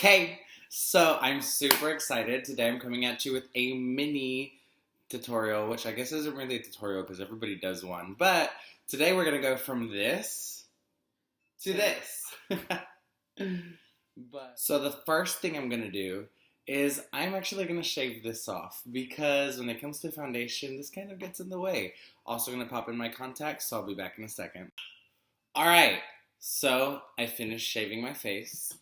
Hey, so I'm super excited. Today I'm coming at you with a mini tutorial, which I guess isn't really a tutorial because everybody does one. But today we're going to go from this to this. So the first thing I'm going to do is I'm actually going to shave this off because when it comes to foundation, this kind of gets in the way. Also going to pop in my contacts, so I'll be back in a second. All right, so I finished shaving my face.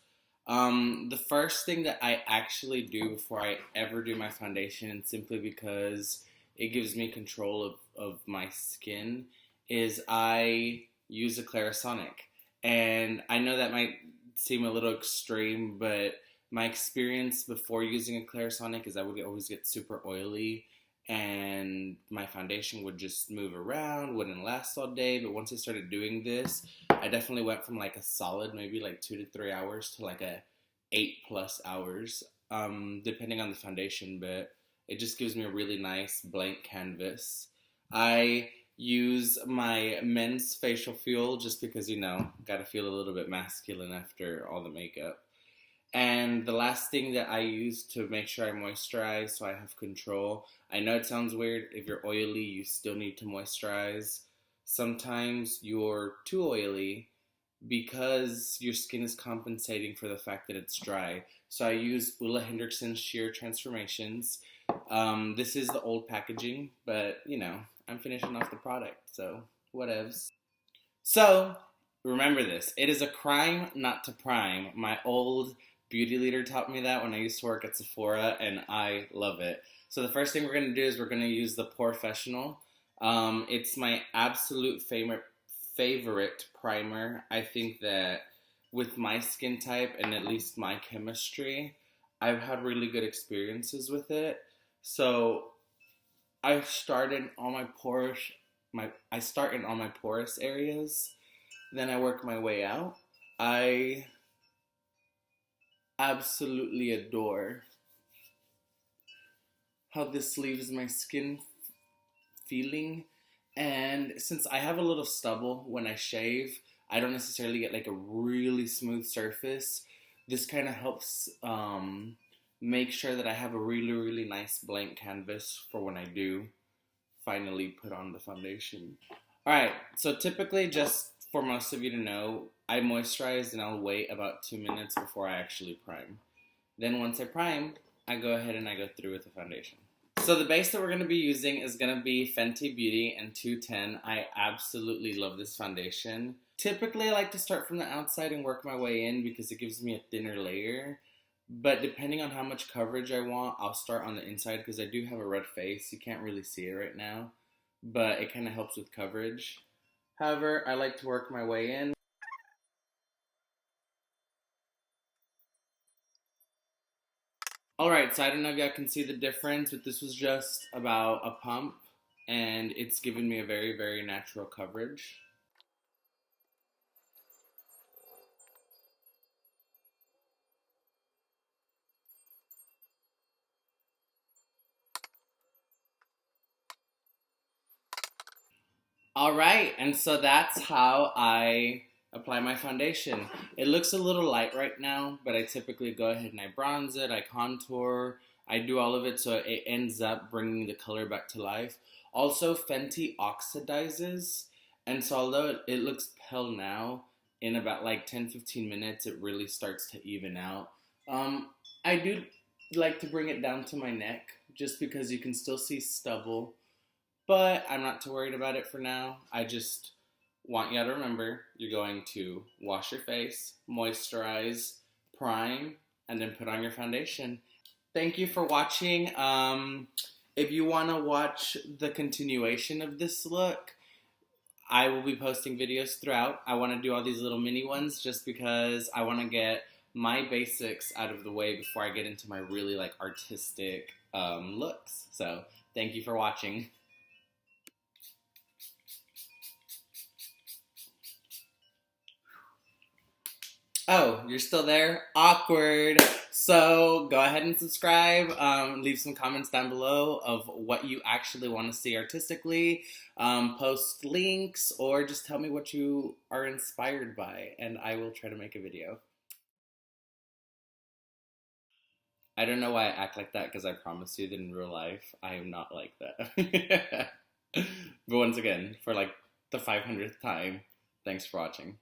The first thing that I actually do before I ever do my foundation, and simply because it gives me control of my skin, is I use a Clarisonic. And I know that might seem a little extreme, but my experience before using a Clarisonic is I would always get super oily and my foundation would just move around, wouldn't last all day. But once I started doing this, I definitely went from like a solid maybe like 2 to 3 hours to like a 8 plus hours, depending on the foundation. But it just gives me a really nice blank canvas. I use my men's facial fuel just because gotta feel a little bit masculine after all the makeup. And the last thing that I use to make sure I moisturize so I have control. I know it sounds weird. If you're oily, you still need to moisturize. Sometimes you're too oily because your skin is compensating for the fact that it's dry. So I use Ulla Hendrickson Sheer Transformations. This is the old packaging, but I'm finishing off the product, so whatevs. So, remember this. It is a crime not to prime. My old beauty leader taught me that when I used to work at Sephora, and I love it. So the first thing we're going to do is we're going to use the Porefessional. It's my absolute favorite primer. I think that with my skin type and at least my chemistry, I've had really good experiences with it. So I start in all my pores. I start in all my porous areas, then I work my way out. I absolutely adore how this leaves my skin feeling. And since I have a little stubble when I shave, I don't necessarily get like a really smooth surface. This kind of helps make sure that I have a really, really nice blank canvas for when I do finally put on the foundation. Alright, so typically, just for most of you to know, I moisturize and I'll wait about 2 minutes before I actually prime. Then once I prime, I go ahead and I go through with the foundation. So the base that we're going to be using is going to be Fenty Beauty in 210. I absolutely love this foundation. Typically, I like to start from the outside and work my way in because it gives me a thinner layer. But depending on how much coverage I want, I'll start on the inside because I do have a red face. You can't really see it right now, but it kind of helps with coverage. However, I like to work my way in. Alright, so I don't know if y'all can see the difference, but this was just about a pump, and it's given me a very, very natural coverage. Alright, and so that's how I apply my foundation. It looks a little light right now, but I typically go ahead and I bronze it, I contour, I do all of it so it ends up bringing the color back to life. Also, Fenty oxidizes, and so although it looks pale now, in about like 10-15 minutes, it really starts to even out. Um, I do like to bring it down to my neck, just because you can still see stubble, but I'm not too worried about it for now. I just want y'all to remember you're going to wash your face, moisturize, prime, and then put on your foundation. Thank you for watching. If you want to watch the continuation of this look, I will be posting videos throughout. I want to do all these little mini ones just because I want to get my basics out of the way before I get into my really like artistic looks. So thank you for watching. Oh, you're still there? Awkward. So go ahead and subscribe. Leave some comments down below of what you actually want to see artistically. Post links or just tell me what you are inspired by, and I will try to make a video. I don't know why I act like that because I promise you that in real life I am not like that. But once again, for like the 500th time, thanks for watching.